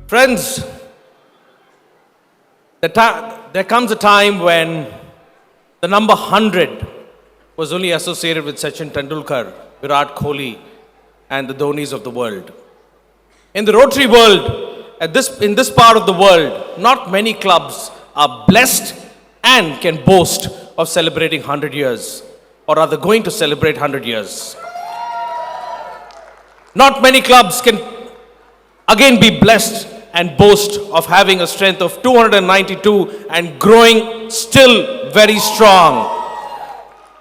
Friends, there comes a time when the number 100 was only associated with Sachin Tendulkar, Virat Kohli, and the Dhonis of the world. In the Rotary world, in this part of the world, not many clubs are blessed and can boast of celebrating 100 years, or rather going to celebrate 100 years. Not many clubs can again be blessed and boast of having a strength of 292 and growing still very strong.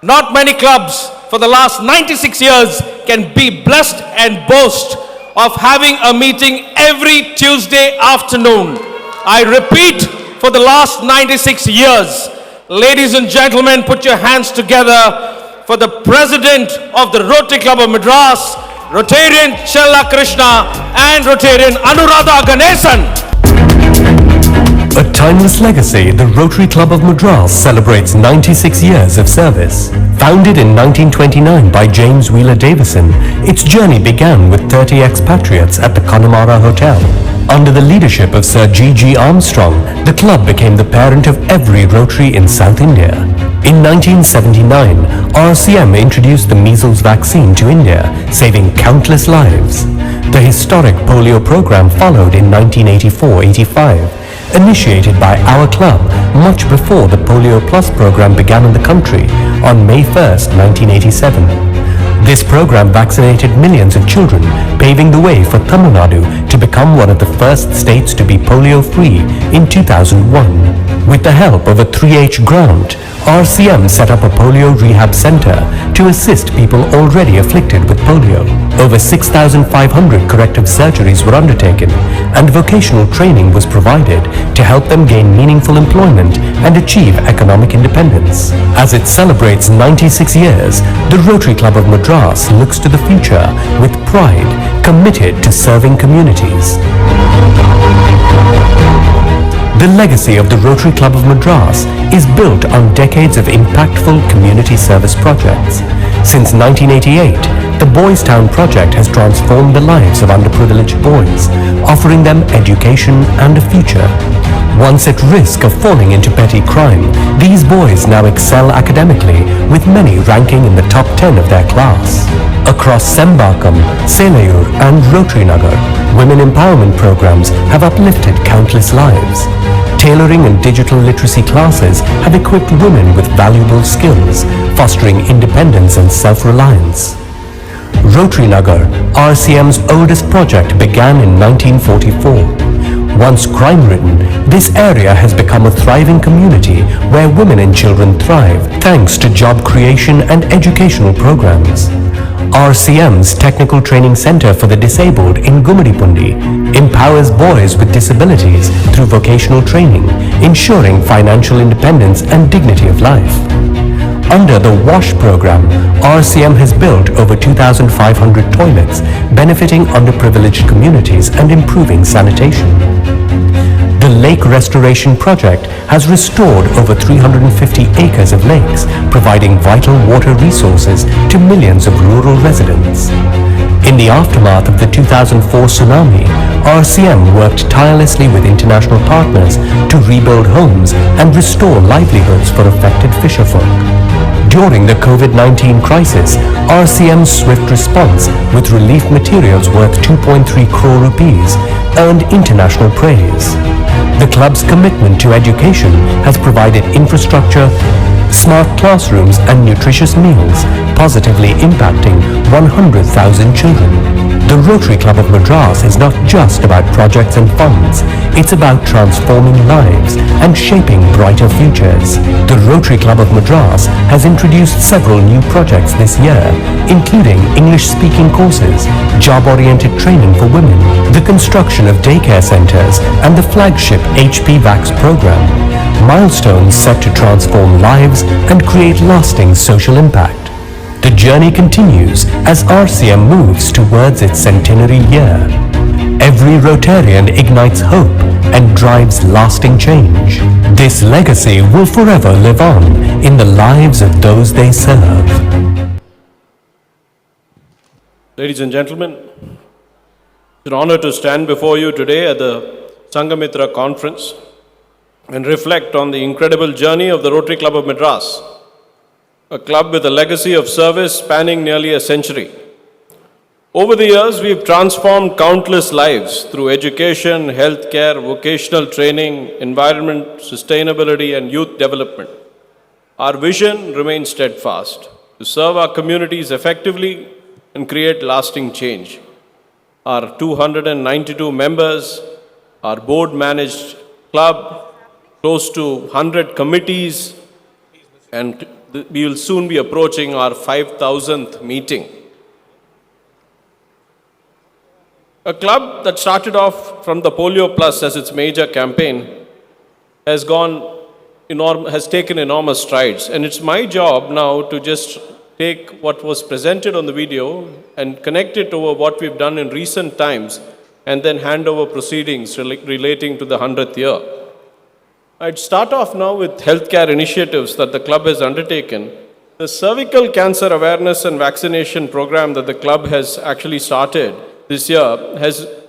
Not many clubs for the last 96 years can be blessed and boast of having a meeting every Tuesday afternoon. I repeat, for the last 96 years. Ladies and gentlemen, put your hands together for the President of the Rotary Club of Madras, Rotarian Chella Krishna and Rotarian Anuradha Ganesan. A timeless legacy, the Rotary Club of Madras celebrates 96 years of service. Founded in 1929 by James Wheeler Davison, its journey began with 30 expatriates at the Connemara Hotel. Under the leadership of Sir G. Armstrong, the club became the parent of every Rotary in South India. In 1979, RCM introduced the measles vaccine to India, saving countless lives. The historic polio program followed in 1984-85, initiated by our club much before the Polio Plus program began in the country on May 1st, 1987. This program vaccinated millions of children, paving the way for Tamil Nadu to become one of the first states to be polio-free in 2001. With the help of a 3H grant, RCM set up a polio rehab center to assist people already afflicted with polio. Over 6,500 corrective surgeries were undertaken and vocational training was provided to help them gain meaningful employment and achieve economic independence. As it celebrates 96 years, the Rotary Club of Madras looks to the future with pride, committed to serving communities. The legacy of the Rotary Club of Madras is built on decades of impactful community service projects. Since 1988, the Boys Town project has transformed the lives of underprivileged boys, offering them education and a future. Once at risk of falling into petty crime, these boys now excel academically, with many ranking in the top 10 of their class. Across Sembakam, Selayur and Rotary Nagar, women empowerment programs have uplifted countless lives. Tailoring and digital literacy classes have equipped women with valuable skills, fostering independence and self-reliance. Rotary Nagar, RCM's oldest project, began in 1944. Once crime-ridden, this area has become a thriving community where women and children thrive thanks to job creation and educational programs. RCM's Technical Training Center for the Disabled in Gumadipundi empowers boys with disabilities through vocational training, ensuring financial independence and dignity of life. Under the WASH program, RCM has built over 2,500 toilets, benefiting underprivileged communities and improving sanitation. The Lake Restoration Project has restored over 350 acres of lakes, providing vital water resources to millions of rural residents. In the aftermath of the 2004 tsunami, RCM worked tirelessly with international partners to rebuild homes and restore livelihoods for affected fisherfolk. During the COVID-19 crisis, RCM's swift response with relief materials worth 2.3 crore rupees earned international praise. The club's commitment to education has provided infrastructure, smart classrooms and nutritious meals, positively impacting 100,000 children. The Rotary Club of Madras is not just about projects and funds, it's about transforming lives and shaping brighter futures. The Rotary Club of Madras has introduced several new projects this year, including English-speaking courses, job-oriented training for women, the construction of daycare centers, and the flagship HP Vax program. Milestones set to transform lives and create lasting social impact. The journey continues as RCM moves towards its centenary year. Every Rotarian ignites hope and drives lasting change. This legacy will forever live on in the lives of those they serve. Ladies and gentlemen, it's an honor to stand before you today at the Sangamithra conference and reflect on the incredible journey of the Rotary Club of Madras, a club with a legacy of service spanning nearly a century. Over the years, we've transformed countless lives through education, healthcare, vocational training, environment, sustainability, and youth development. Our vision remains steadfast: to serve our communities effectively and create lasting change. Our 292 members, our board-managed club, close to 100 committees, and we will soon be approaching our 5,000th meeting. A club that started off from the Polio Plus as its major campaign has taken enormous strides, and it's my job now to just take what was presented on the video and connect it over what we've done in recent times and then hand over proceedings relating to the 100th year. I'd start off now with healthcare initiatives that the club has undertaken. The cervical cancer awareness and vaccination program that the club has actually started this year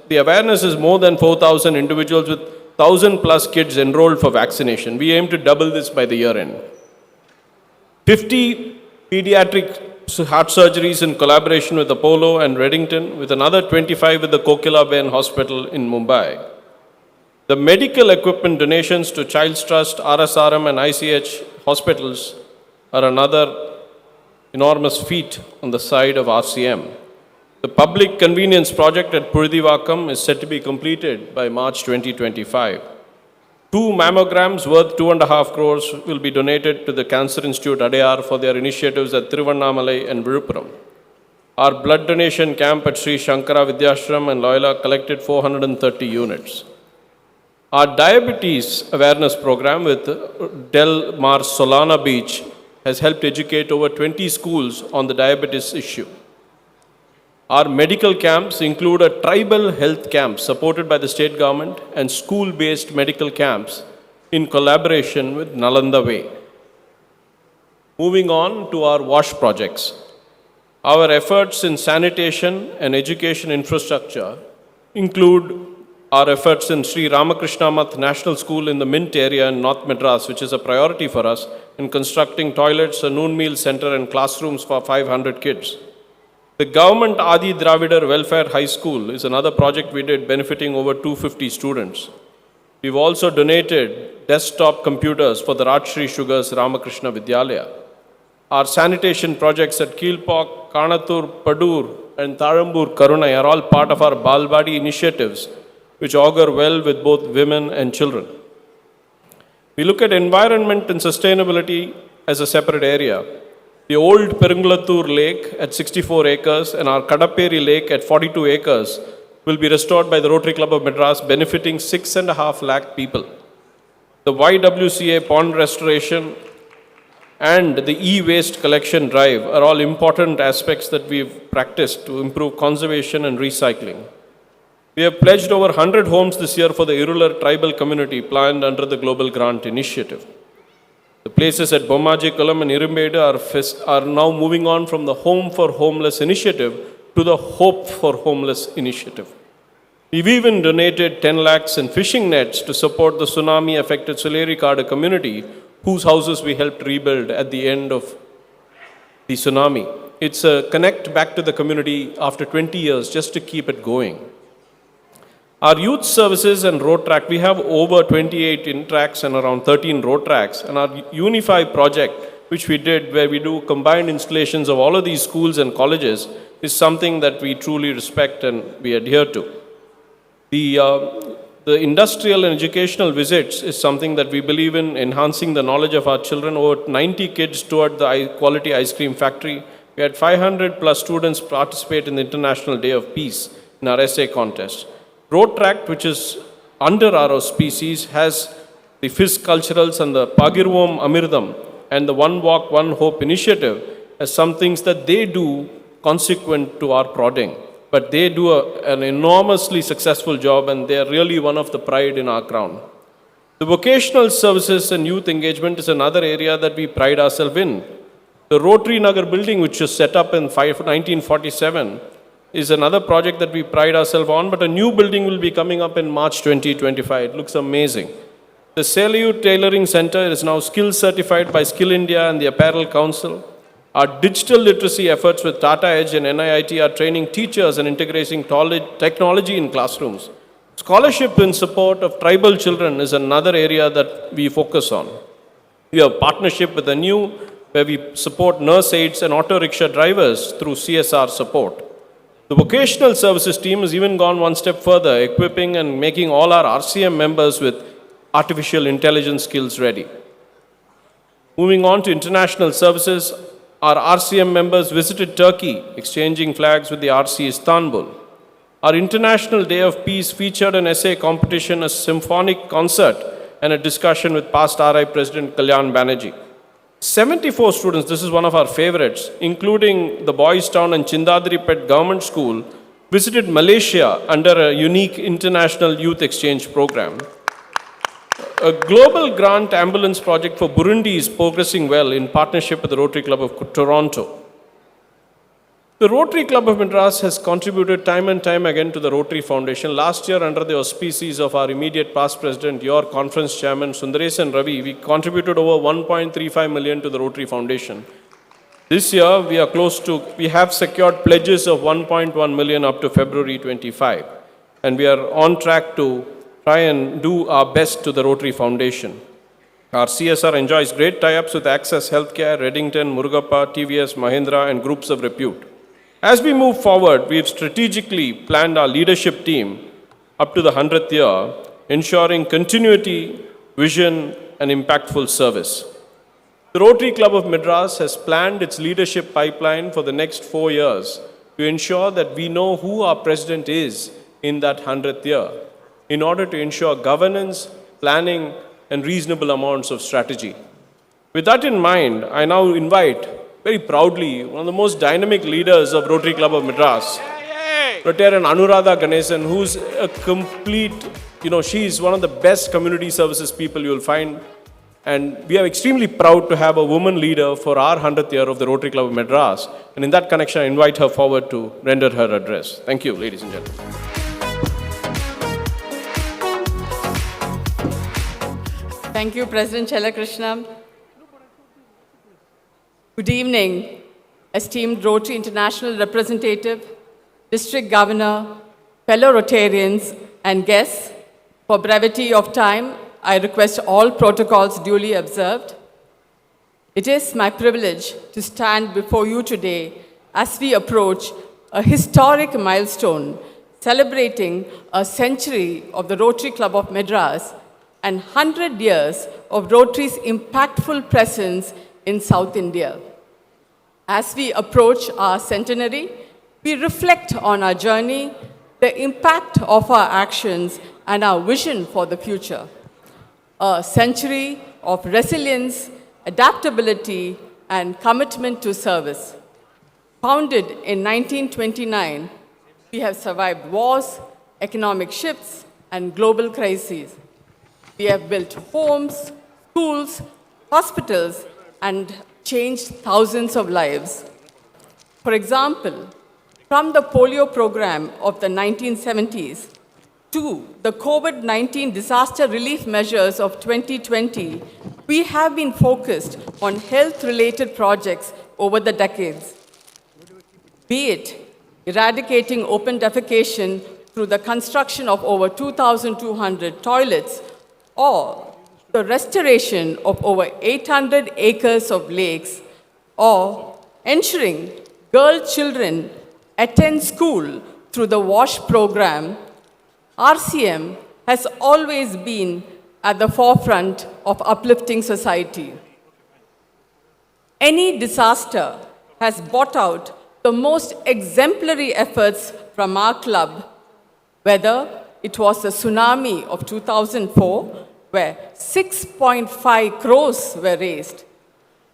the awareness is more than 4,000 individuals with 1,000 plus kids enrolled for vaccination. We aim to double this by the year end. 50 pediatric heart surgeries in collaboration with Apollo and Reddington, with another 25 with the Kokilaben Hospital in Mumbai. The medical equipment donations to Child's Trust, RSRM and ICH hospitals are another enormous feat on the side of RCM. The public convenience project at Purdivakam is set to be completed by March 2025. 2 mammograms worth 2.5 crores will be donated to the Cancer Institute Adayar for their initiatives at Thiruvannamalai and Viluppuram. Our blood donation camp at Sri Shankara Vidyashram and Loyola collected 430 units. Our diabetes awareness program with Del Mar Solana Beach has helped educate over 20 schools on the diabetes issue. Our medical camps include a tribal health camp supported by the state government and school-based medical camps in collaboration with Nalanda Way. Moving on to our WASH projects. Our efforts in sanitation and education infrastructure include our efforts in Sri Ramakrishna Math National School in the Mint area in North Madras, which is a priority for us, in constructing toilets, a noon meal center and classrooms for 500 kids. The Government Adi Dravidar Welfare High School is another project we did, benefiting over 250 students. We've also donated desktop computers for the Rajshri Sugars Ramakrishna Vidyalaya. Our sanitation projects at Keelpok, Kanatur, Padur and Tarambur Karunai are all part of our Balbadi initiatives, which augur well with both women and children. We look at environment and sustainability as a separate area. The old Perungalatur Lake at 64 acres and our Kadaperi Lake at 42 acres will be restored by the Rotary Club of Madras, benefiting 6.5 lakh people. The YWCA pond restoration and the e-waste collection drive are all important aspects that we've practiced to improve conservation and recycling. We have pledged over 100 homes this year for the Irular tribal community planned under the Global Grant Initiative. The places at Bommaji Kulam and Irumbede are now moving on from the Home for Homeless initiative to the Hope for Homeless initiative. We've even donated 10 lakhs in fishing nets to support the tsunami-affected Sulerikadu community, whose houses we helped rebuild at the end of the tsunami. It's a connect back to the community after 20 years just to keep it going. Our youth services and road track, we have over 28 in-tracks and around 13 road tracks. And our Unify project, which we did, where we do combined installations of all of these schools and colleges, is something that we truly respect and we adhere to. The industrial and educational visits is something that we believe in enhancing the knowledge of our children. Over 90 kids toured the Quality Ice Cream Factory. We had 500 plus students participate in the International Day of Peace in our essay contest. Road Tract, which is under our auspices, has the FIS Culturals and the Pagirvom Amirdam and the One Walk, One Hope initiative as some things that they do consequent to our prodding. But they do an enormously successful job and they are really one of the pride in our crown. The vocational services and youth engagement is another area that we pride ourselves in. The Rotary Nagar building, which was set up in 1947, is another project that we pride ourselves on, but a new building will be coming up in March 2025. It looks amazing. The Salute Tailoring Center is now skill certified by Skill India and the Apparel Council. Our digital literacy efforts with Tata Edge and NIIT are training teachers and integrating technology in classrooms. Scholarship in support of tribal children is another area that we focus on. We have a partnership with ANU where we support nurse aides and auto rickshaw drivers through CSR support. The vocational services team has even gone one step further, equipping and making all our RCM members with artificial intelligence skills ready. Moving on to international services, our RCM members visited Turkey, exchanging flags with the RC Istanbul. Our International Day of Peace featured an essay competition, a symphonic concert, and a discussion with past RI President Kalyan Banerjee. 74 students, this is one of our favorites, including the Boys Town and Chindadri Pet Government School, visited Malaysia under a unique international youth exchange program. A global grant ambulance project for Burundi is progressing well in partnership with the Rotary Club of Toronto. The Rotary Club of Madras has contributed time and time again to the Rotary Foundation. Last year, under the auspices of our immediate past president, your conference chairman, Sundaresan Ravi, we contributed over 1.35 million to the Rotary Foundation. This year, we have secured pledges of 1.1 million up to February 25. And we are on track to try and do our best to the Rotary Foundation. Our CSR enjoys great tie-ups with Access Healthcare, Reddington, Murugappa, TVS, Mahindra, and groups of repute. As we move forward, we've strategically planned our leadership team up to the 100th year, ensuring continuity, vision, and impactful service. The Rotary Club of Madras has planned its leadership pipeline for the next 4 years to ensure that we know who our president is in that 100th year, in order to ensure governance, planning, and reasonable amounts of strategy. With that in mind, I now invite very proudly one of the most dynamic leaders of Rotary Club of Madras, Rotarian Anuradha Ganesan, who's a complete, she's one of the best community services people you'll find. And we are extremely proud to have a woman leader for our 100th year of the Rotary Club of Madras. And in that connection, I invite her forward to render her address. Thank you, ladies and gentlemen. Thank you, President Chelakrishna. Good evening, esteemed Rotary International Representative, District Governor, fellow Rotarians, and guests. For brevity of time, I request all protocols duly observed. It is my privilege to stand before you today as we approach a historic milestone celebrating a century of the Rotary Club of Madras and 100 years of Rotary's impactful presence in South India. As we approach our centenary, we reflect on our journey, the impact of our actions, and our vision for the future. A century of resilience, adaptability, and commitment to service. Founded in 1929, we have survived wars, economic shifts, and global crises. We have built homes, schools, hospitals, and changed thousands of lives. For example, from the polio program of the 1970s to the COVID-19 disaster relief measures of 2020, we have been focused on health-related projects over the decades. Be it eradicating open defecation through the construction of over 2,200 toilets, or the restoration of over 800 acres of lakes, or ensuring girl children attend school through the WASH program, RCM has always been at the forefront of uplifting society. Any disaster has brought out the most exemplary efforts from our club, whether it was the tsunami of 2004, where 6.5 crores were raised,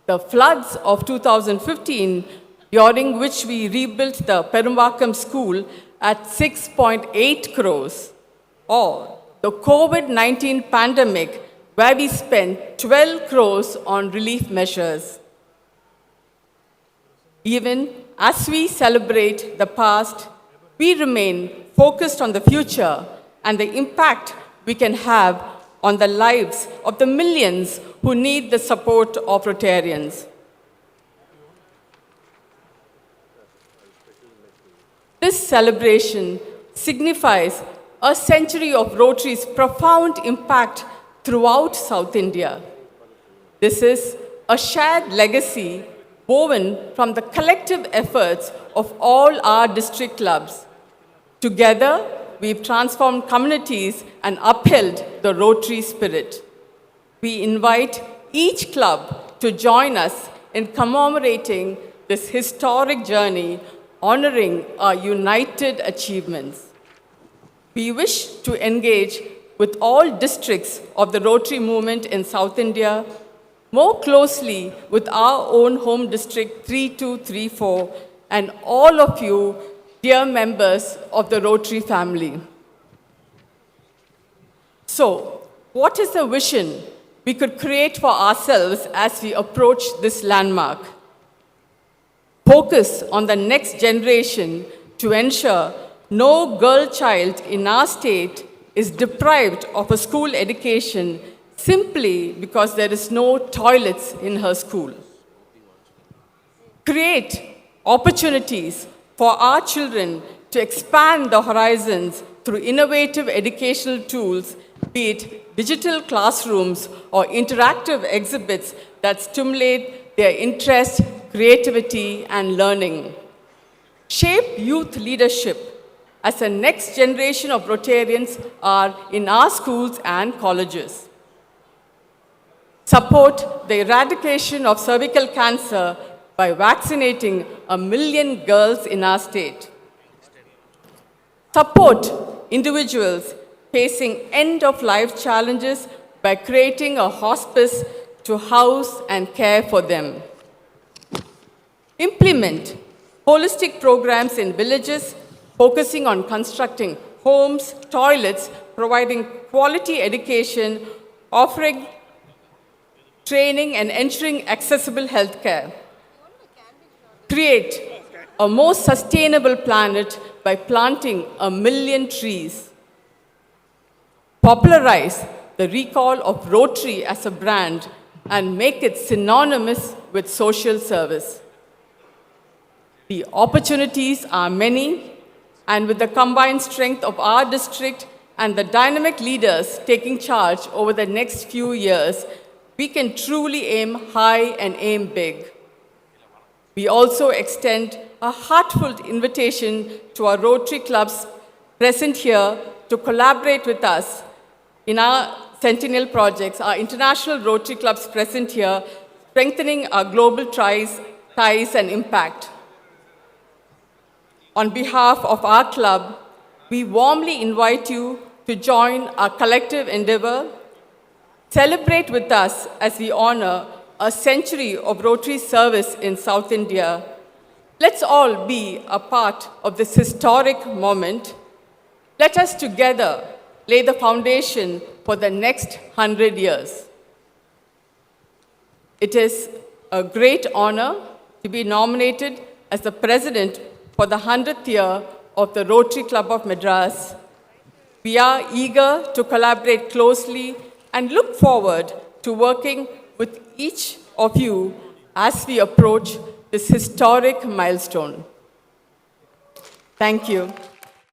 the floods of 2015, during which we rebuilt the Perumbakam school at 6.8 crores, or the COVID-19 pandemic, where we spent 12 crores on relief measures. Even as we celebrate the past we remain focused on the future and the impact we can have on the lives of the millions who need the support of Rotarians. This celebration signifies a century of Rotary's profound impact throughout South India. This is a shared legacy woven from the collective efforts of all our district clubs. Together, we've transformed communities and upheld the Rotary spirit. We invite each club to join us in commemorating this historic journey, honoring our united achievements. We wish to engage with all districts of the Rotary movement in South India, more closely with our own home district 3234 and all of you, dear members of the Rotary family. So, what is the vision we could create for ourselves as we approach this landmark? Focus on the next generation to ensure no girl child in our state is deprived of a school education simply because there is no toilets in her school. Create opportunities for our children to expand the horizons through innovative educational tools, be it digital classrooms or interactive exhibits that stimulate their interest, creativity, and learning. Shape youth leadership as the next generation of Rotarians are in our schools and colleges. Support the eradication of cervical cancer by vaccinating 1 million girls in our state. Support individuals facing end-of-life challenges by creating a hospice to house and care for them. Implement holistic programs in villages, focusing on constructing homes, toilets, providing quality education, offering training, and ensuring accessible health care. Create a more sustainable planet by planting 1 million trees. Popularize the recall of Rotary as a brand and make it synonymous with social service. The opportunities are many, and with the combined strength of our district and the dynamic leaders taking charge over the next few years, we can truly aim high and aim big. We also extend a heartfelt invitation to our Rotary clubs present here to collaborate with us in our Centennial projects, our international Rotary clubs present here, strengthening our global ties and impact. On behalf of our club, we warmly invite you to join our collective endeavor. Celebrate with us as we honor a century of Rotary service in South India. Let's all be a part of this historic moment. Let us together lay the foundation for the next 100 years. It is a great honor to be nominated as the president for the 100th year of the Rotary Club of Madras. We are eager to collaborate closely and look forward to working with each of you as we approach this historic milestone. Thank you.